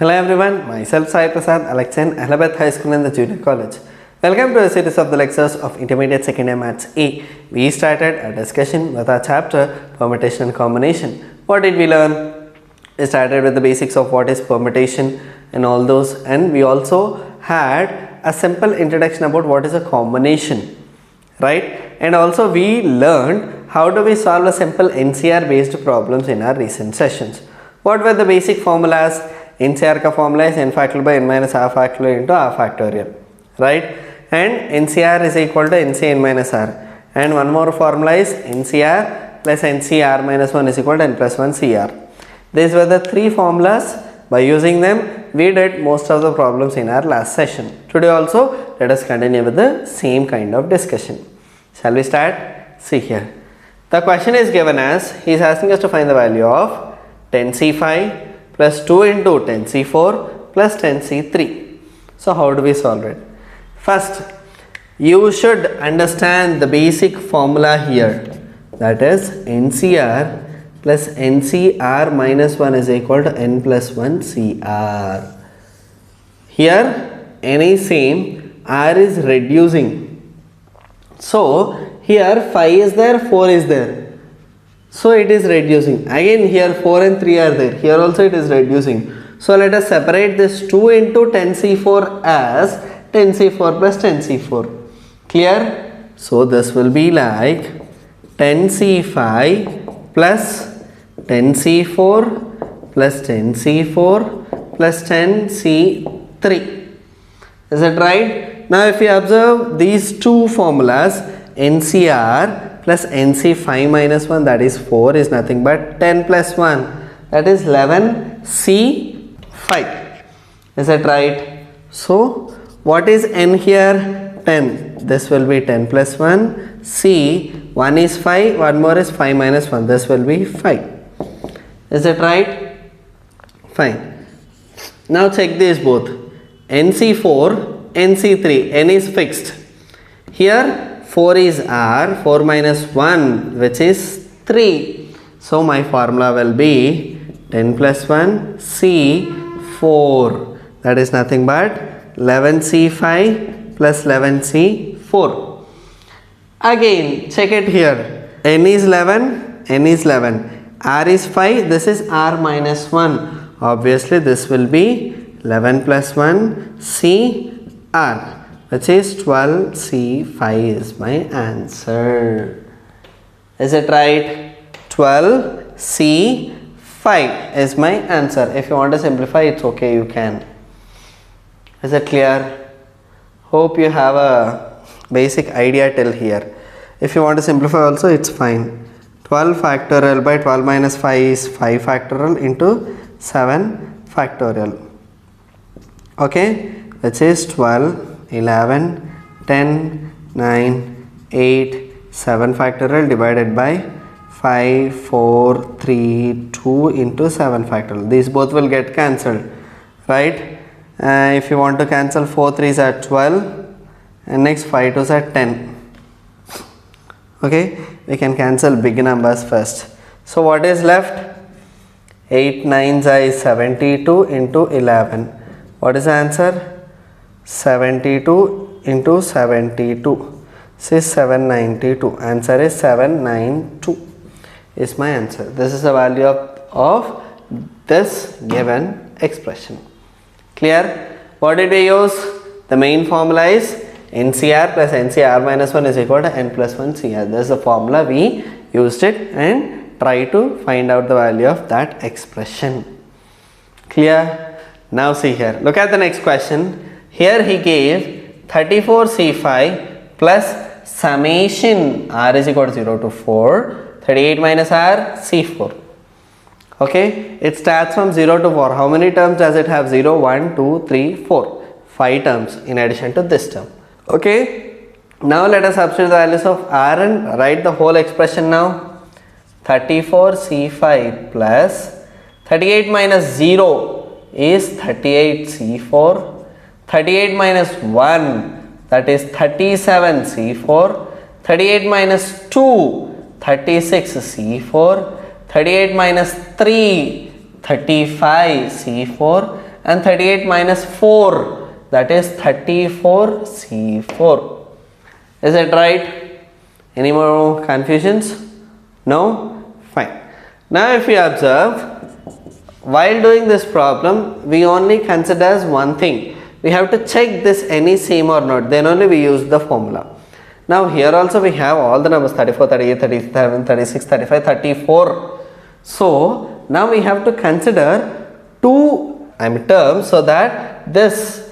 Hello everyone, myself Sai Prasad, Alexan, Allahabad High School and the Junior College. Welcome to a series of the lectures of Intermediate Second Year Maths A. We started a discussion with our chapter Permutation and Combination. What did we learn? We started with the basics of what is permutation and all those, and we also had a simple introduction about what is a combination, right? And also we learned how do we solve a simple NCR based problems in our recent sessions. What were the basic formulas? NCR ka formula is n factorial by n minus r factorial into r factorial, right? And NCR is equal to NC n minus r. And one more formula is NCR plus NCR minus 1 is equal to n plus 1 CR. These were the three formulas. By using them, we did most of the problems in our last session. Today also, let us continue with the same kind of discussion. Shall we start? See here. The question is given as, he is asking us to find the value of 10C5 plus 2 into 10C4 plus 10C3. So how do we solve it? First, you should understand the basic formula here. That is NCR plus NCR minus 1 is equal to n plus 1 CR. Here n is same, R is reducing. So here 5 is there, 4 is there. So it is reducing. Again here 4 and 3 are there. Here also it is reducing. So let us separate this 2 into 10C4 as 10C4 plus 10C4. Clear? So this will be like 10C5 plus 10C4 plus 10C4 plus 10C3. Is that right? Now if you observe these two formulas, NCR plus NC5 minus 1, that is 4, is nothing but 10 plus 1, that is 11 C5. Is that right? So what is n here? 10. This will be 10 plus 1. C, 1 is 5, one more is 5 minus 1, this will be 5. Is that right? Fine. Now check these both. NC4, NC3, n is fixed. Here 4 is R, 4 minus 1, which is 3. So my formula will be 10 plus 1 C4. That is nothing but 11 C5 plus 11 C4. Again check it here. N is 11, N is 11. R is 5, this is R minus 1. Obviously this will be 11 plus 1 CR, which is 12C5 is my answer. Is it right? 12C5 is my answer. If you want to simplify, it's okay, you can. Is it clear? Hope you have a basic idea till here. If you want to simplify also, it's fine. 12 factorial by 12 minus 5 is 5 factorial into 7 factorial. Okay, which is 12, 11, 10, 9, 8, 7 factorial divided by 5, 4, 3, 2 into 7 factorial. These both will get cancelled, right? If you want to cancel 4 3s are 12 and next 5 2s are 10. Okay, we can cancel big numbers first. So what is left? 8 9s is 72 into 11. What is the answer? 72 into 72. This is 792. Answer is 792 is my answer. This is the value of this given expression. Clear? What did we use? The main formula is NCR plus NCR minus 1 is equal to n plus 1 CR. This is the formula. We used it and try to find out the value of that expression. Clear? Now see here. Look at the next question. Here he gave 34C5 plus summation R is equal to 0 to 4. 38 minus R, C4. Okay, it starts from 0 to 4. How many terms does it have? 0, 1, 2, 3, 4. 5 terms in addition to this term. Okay, now let us substitute the values of R and write the whole expression now. 34C5 plus 38 minus 0 is 38C4. 38 minus 1, that is 37C4. 38 minus 2, 36C4. 38 minus 3, 35C4. and 38 minus 4, that is 34C4. Is it right? Any more confusions? No? Fine. Now if you observe, while doing this problem, we only consider one thing. We have to check this any same or not, then only we use the formula. Now here also we have all the numbers 34, 38, 37, 36, 35, 34. So now we have to consider two terms so that this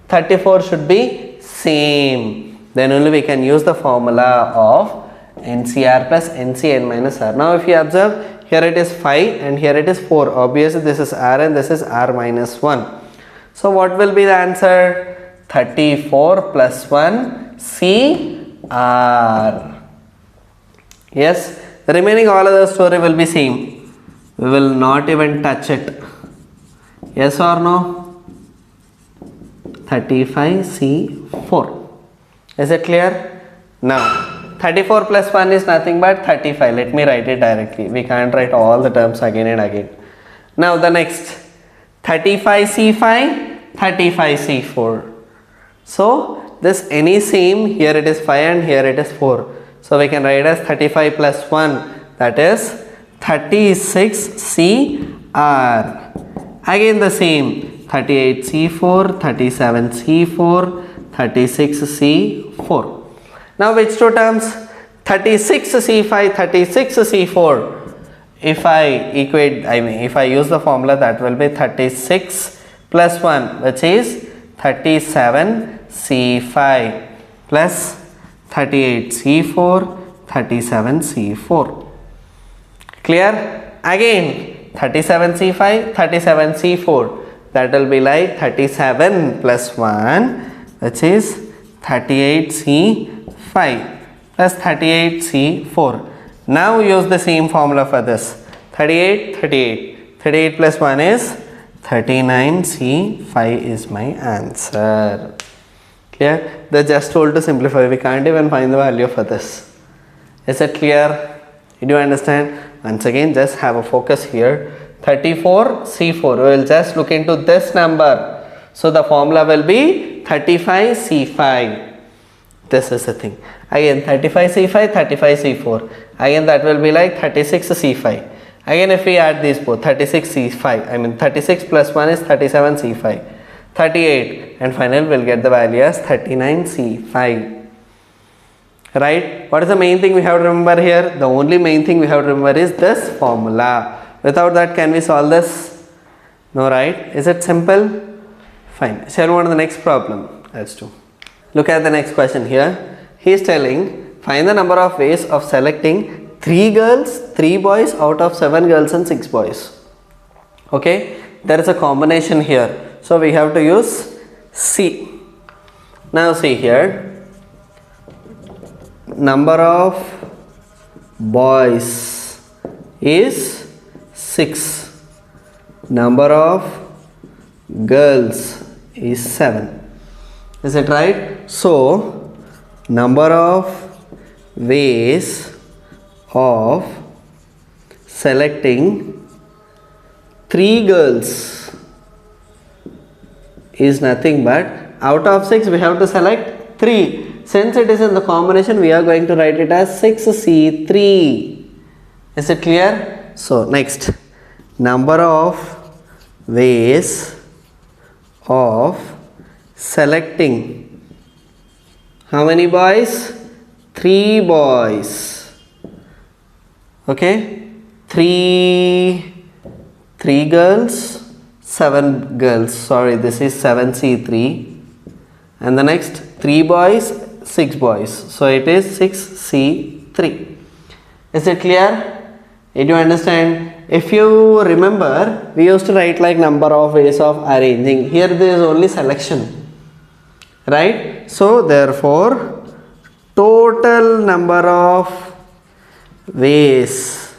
34 should be same. Then only we can use the formula of NCR plus NCN minus R. Now if you observe, here it is 5 and here it is 4. Obviously this is R and this is R minus 1. So what will be the answer? 34 plus 1 CR. Yes, the remaining all other story will be same. We will not even touch it. Yes or no? 35C4. Is it clear? Now 34 plus 1 is nothing but 35. Let me write it directly. We can't write all the terms again and again. Now the next 35C5, 35C4. So this any same, here it is 5 and here it is 4. So we can write as 35 plus 1, that is 36CR. Again the same 38C4, 37C4, 36C4. Now which two terms? 36C5, 36C4. If I equate, if I use the formula, that will be 36 plus 1, which is 37C5 plus 38C4, 37C4. Clear? Again 37C5, 37C4. That will be like 37 plus 1, which is 38C5 plus 38C4. Now use the same formula for this. 38, 38. 38 plus 1 is 39C5 is my answer. Clear? They just told to simplify. We can't even find the value for this. Is it clear? Did you understand? Once again, just have a focus here. 34C4. We will just look into this number. So the formula will be 35C5. This is the thing. Again 35C5, 35C4. Again that will be like 36C5. Again if we add these both, 36C5. 36 plus 1 is 37C5. 38. And finally we will get the value as 39C5. Right? What is the main thing we have to remember here? The only main thing we have to remember is this formula. Without that, can we solve this? No, right? Is it simple? Fine. Shall we move on to the next problem? Let's do. Look at the next question here. He is telling, find the number of ways of selecting 3 girls, 3 boys out of 7 girls and 6 boys. Okay? There is a combination here. So we have to use C. Now see here. Number of boys is 6. Number of girls is 7. Is it right? So number of ways of selecting 3 girls is nothing but out of 6 we have to select 3. Since it is in the combination, we are going to write it as 6C3. Is it clear? So next, number of ways of selecting how many boys? 3 boys. Okay, 3 girls, 7 girls. Sorry, this is 7C3. And the next 3 boys, 6 boys. So it is 6C3. Is it clear? Did you understand? If you remember, we used to write like number of ways of arranging. Here there is only selection. Right? So therefore, total number of ways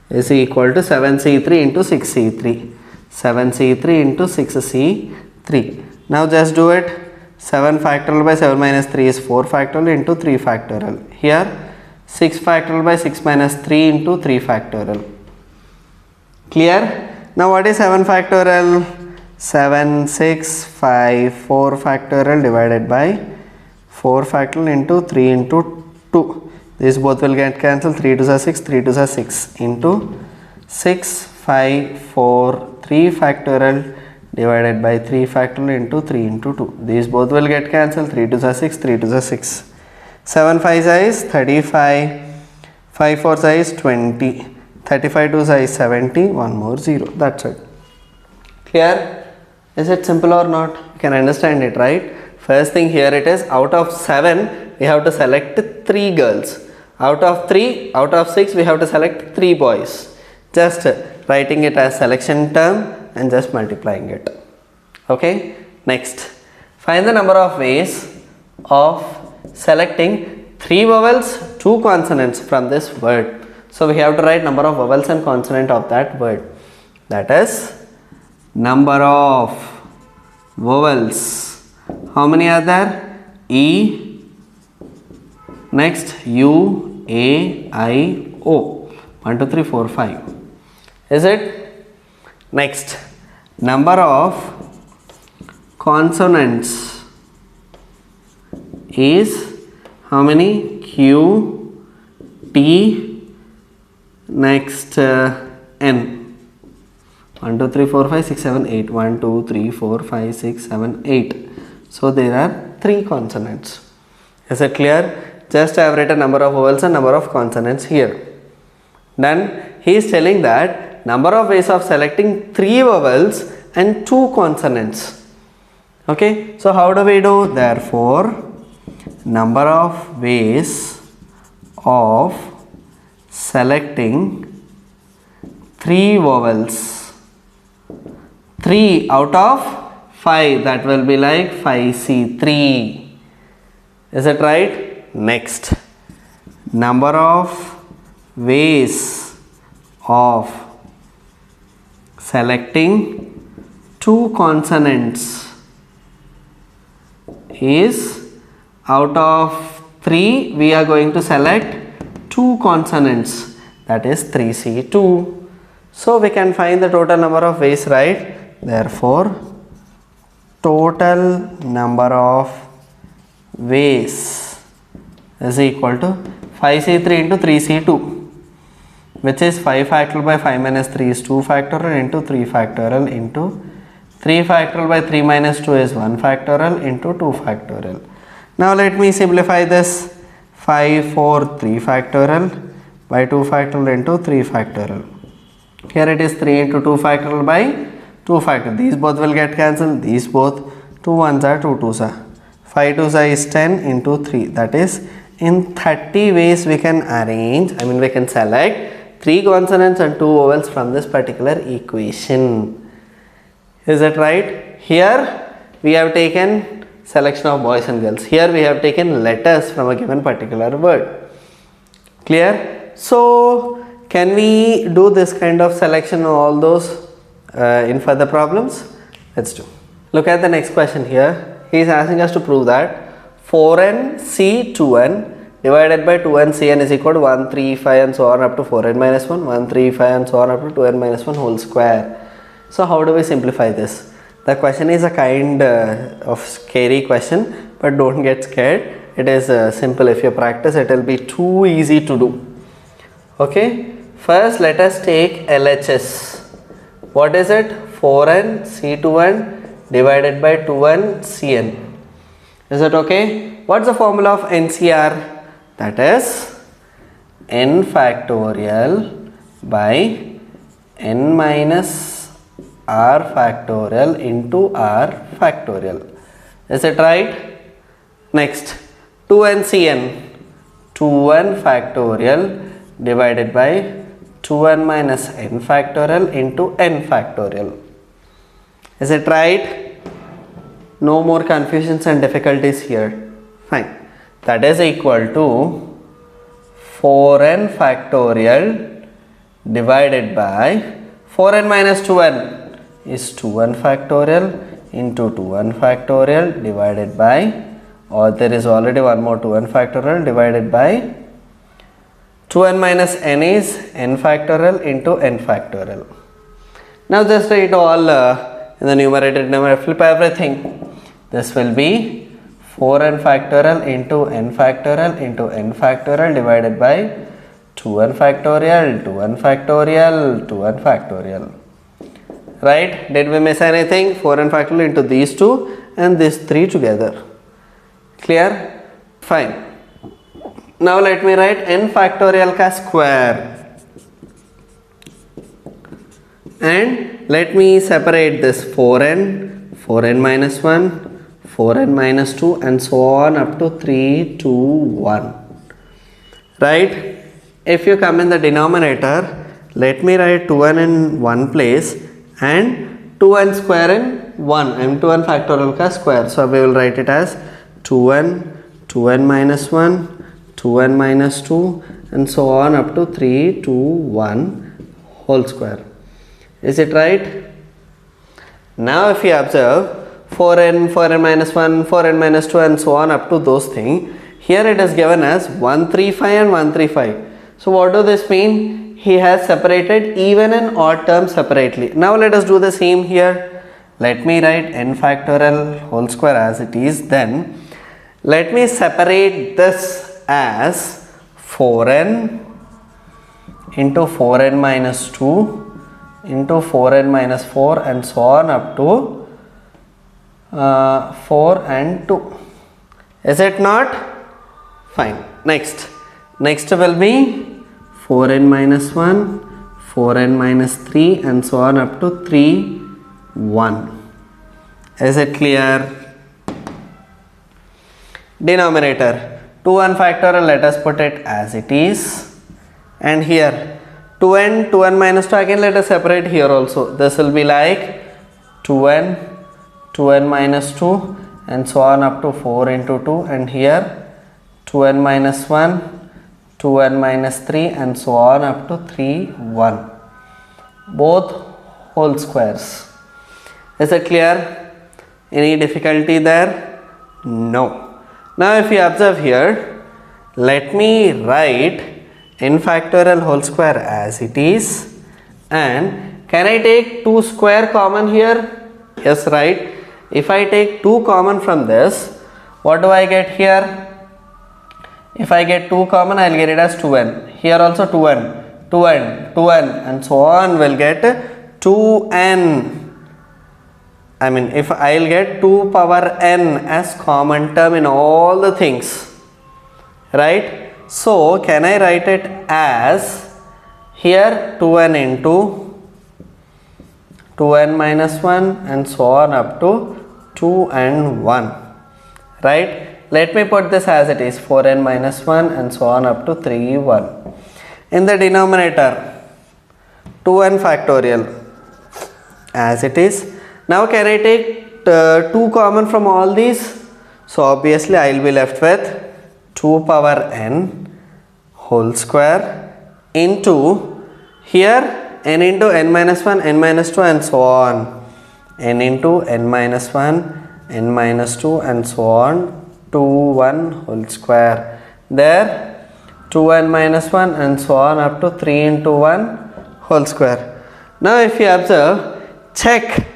is equal to 7C3 into 6C3. 7C3 into 6C3. Now just do it. 7 factorial by 7 minus 3 is 4 factorial into 3 factorial. Here 6 factorial by 6 minus 3 into 3 factorial. Clear? Now what is 7 factorial? 7, 6, 5, 4 factorial divided by 4 factorial into 3 into 2. These both will get cancelled. 3 2s are 6, 3 2s are 6 into 6, 5, 4, 3 factorial divided by 3 factorial into 3 into 2. These both will get cancelled. 3 2s are 6, 3 2s are 6. 7 5s is 35, 5 4s is 20, 35 2s is 70, one more 0. That's it. Clear? Is it simple or not? You can understand it, right? First thing here it is, out of 7 we have to select 3 girls. Out of 6 we have to select 3 boys. Just writing it as selection term and just multiplying it. Okay, next, find the number of ways of selecting 3 vowels, 2 consonants from this word. So we have to write number of vowels and consonant of that word. That is number of vowels. How many are there? E, next U, A, I, O. 1 2 3 4 5. Is it? Next, number of consonants is how many? Q, T, next N. 1 2 3 4 5 6 7 8. 1 2 3 4 5 6 7 8. So there are 3 consonants. Is it clear? Just I have written number of vowels and number of consonants here. Then he is telling that number of ways of selecting 3 vowels and 2 consonants. Okay, so how do we do? Therefore, number of ways of selecting 3 vowels, 3 out of 5, that will be like 5C3. Is it right? Next, number of ways of selecting 2 consonants is, out of 3 we are going to select 2 consonants, that is 3C2. So we can find the total number of ways, right? Therefore, total number of ways is equal to 5C3 into 3C2, which is 5 factorial by 5 minus 3 is 2 factorial into 3 factorial into 3 factorial by 3 minus 2 is 1 factorial into 2 factorial. Now let me simplify this. 5 4 3 factorial by 2 factorial into 3 factorial. Here it is 3 into 2 factorial by 2 factorial. These both will get cancelled. These both, 2 1s are 2 2s are. 5 2s are is 10 into 3. That is, in 30 ways we can arrange, we can select 3 consonants and 2 vowels from this particular equation. Is that right? Here we have taken selection of boys and girls. Here we have taken letters from a given particular word. Clear? So can we do this kind of selection of all those in further problems? Let's do. Look at the next question here. He is asking us to prove that 4n C 2n divided by 2n Cn is equal to 1 3 5 and so on up to 4n minus 1, 1 3 5 and so on up to 2n minus 1 whole square. So how do we simplify this? The question is a kind of scary question, but don't get scared. It is simple. If you practice, it will be too easy to do. Okay, first let us take LHS. What is it? 4n C2n divided by 2n Cn. Is it okay? What's the formula of NCR? That is n factorial by n minus r factorial into r factorial. Is it right? Next, 2n Cn, 2n factorial divided by 2n minus n factorial into n factorial. Is it right? No more confusions and difficulties here. Fine. That is equal to 4n factorial divided by 4n minus 2n is 2n factorial into 2n factorial divided by, or there is already one more 2n factorial divided by 2n minus n is n factorial into n factorial. Now just write all In the numerator, denominator, flip everything. This will be 4n factorial into n factorial into n factorial divided by 2n factorial, 2n factorial, 2n factorial. Right? Did we miss anything? 4n factorial into these two and these three together. Clear? Fine. Now let me write n factorial ka square. And let me separate this 4n, 4n minus 1, 4n minus 2 and so on up to 3, 2, 1. Right? If you come in the denominator, let me write 2n in one place and 2n square in 1. I am 2n factorial ka square. So we will write it as 2n, 2n minus 1, 2n minus 2 and so on up to 3, 2, 1 whole square. Is it right? Now if you observe 4n, 4n minus 1, 4n minus 2 and so on up to those things, here it is given as 135 and 135. So what does this mean? He has separated even and odd terms separately. Now let us do the same here. Let me write n factorial whole square as it is. Then let me separate this as 4n into 4n minus 2 into 4n minus 4 and so on up to 4 and 2. Is it not? Fine. Next will be 4n minus 1, 4n minus 3 and so on up to 3, 1. Is it clear? Denominator 2n factorial, let us put it as it is. And here 2n, 2n minus 2, again let us separate here also. This will be like 2n, 2n minus 2 and so on up to 4 into 2 and here 2n minus 1, 2n minus 3 and so on up to 3, 1. Both whole squares. Is it clear? Any difficulty there? No. Now if you observe here, let me write n factorial whole square as it is. And can I take 2 square common here? Yes, right. If I take 2 common from this, what do I get here? If I get 2 common, I will get it as 2n. Here also 2n, 2n, 2n and so on will get 2n. I mean if I will get 2 power n as common term in all the things. Right? So can I write it as here 2n into 2n minus 1 and so on up to 2 and 1. Right? Let me put this as it is 4n minus 1 and so on up to 3, 1. In the denominator 2n factorial as it is. Now can I take 2 common from all these? So obviously I will be left with 2 power n whole square into here n into n minus 1, n minus 2 and so on. N into n minus 1, n minus 2 and so on. 2, 1 whole square. There 2n minus 1 and so on up to 3 into 1 whole square. Now if you observe, check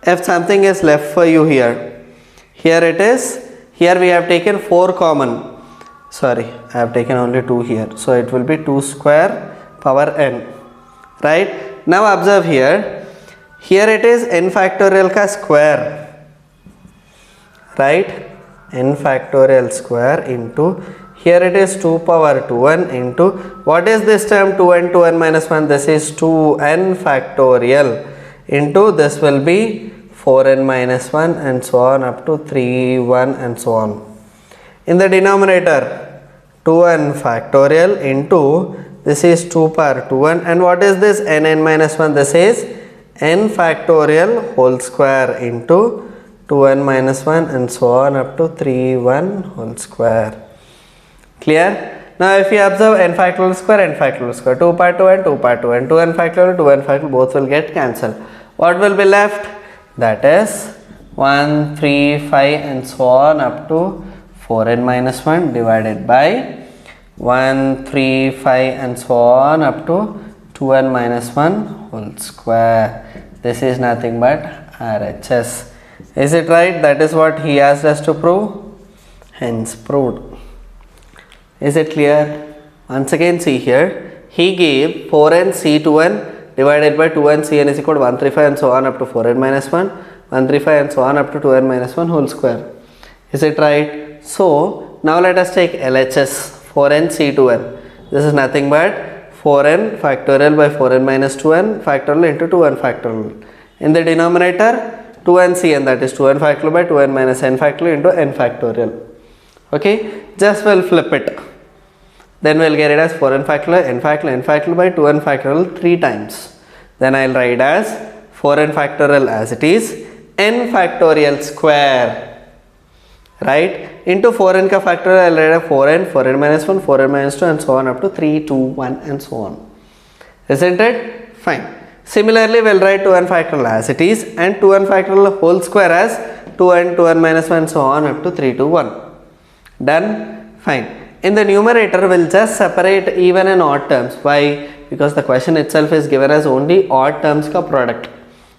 if something is left for you here. Here it is. Here we have taken 4 common. Sorry, I have taken only 2 here. So it will be 2 square power n. Right? Now observe here. Here it is n factorial ka square. Right? N factorial square into here it is 2 power 2n into what is this term 2n, 2n minus 1, this is 2n factorial into this will be 4n minus 1 and so on up to 3, 1 and so on. In the denominator 2n factorial into this is 2 power 2n and what is this n minus 1, this is n factorial whole square into 2n minus 1 and so on up to 3, 1 whole square. Clear? Now if you observe n factorial square, 2 power 2 and 2 power 2 and 2n factorial, both will get cancelled. What will be left? That is 1, 3, 5 and so on up to 4n minus 1 divided by 1, 3, 5 and so on up to 2n minus 1 whole square. This is nothing but RHS. Is it right? That is what he asked us to prove. Hence proved. Is it clear? Once again see here. He gave 4n C2n divided by 2n Cn is equal to 135 and so on up to 4n minus 1, 135 and so on up to 2n minus 1 whole square. Is it right? So now let us take LHS 4n C2n. This is nothing but 4n factorial by 4n minus 2n factorial into 2n factorial. In the denominator 2n Cn, that is 2n factorial by 2n minus n factorial into n factorial. Okay, just we'll flip it. Then we'll get it as 4n factorial, n factorial, n factorial by 2n factorial 3 times. Then I'll write as 4n factorial as it is, n factorial square. Right, into 4n ka factorial I'll write as 4n, 4n minus 1, 4n minus 2 and so on up to 3, 2, 1 and so on. Isn't it? Fine. Similarly, we'll write 2n factorial as it is and 2n factorial whole square as 2n, 2n minus 1 and so on up to 3, 2, 1. Done? Fine. In the numerator, we'll just separate even and odd terms. Why? Because the question itself is given as only odd terms ka product.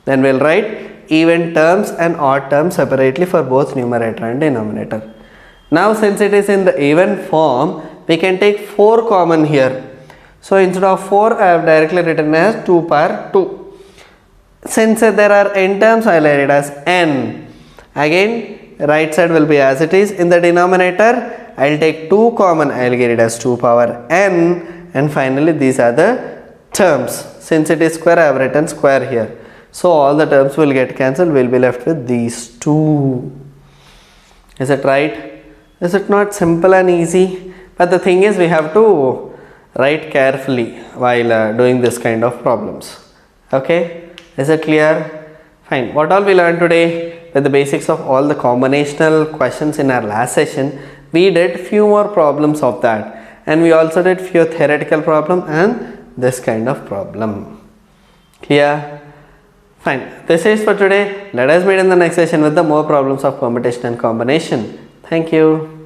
Then we'll write even terms and odd terms separately for both numerator and denominator. Now since it is in the even form, we can take 4 common here. So instead of 4, I have directly written as 2 power 2. Since there are n terms, I will write it as n. Again, right side will be as it is. In the denominator, I will take 2 common, I will get it as 2 power n. And finally, these are the terms. Since it is square, I have written square here. So all the terms will get cancelled, we will be left with these 2. Is it right? Is it not simple and easy? But the thing is, we have to write carefully while doing this kind of problems. Okay? Is it clear? Fine. What all we learned today? With the basics of all the combinational questions in our last session, we did few more problems of that. And we also did few theoretical problem and this kind of problem. Clear? Fine. This is for today. Let us meet in the next session with the more problems of permutation and combination. Thank you.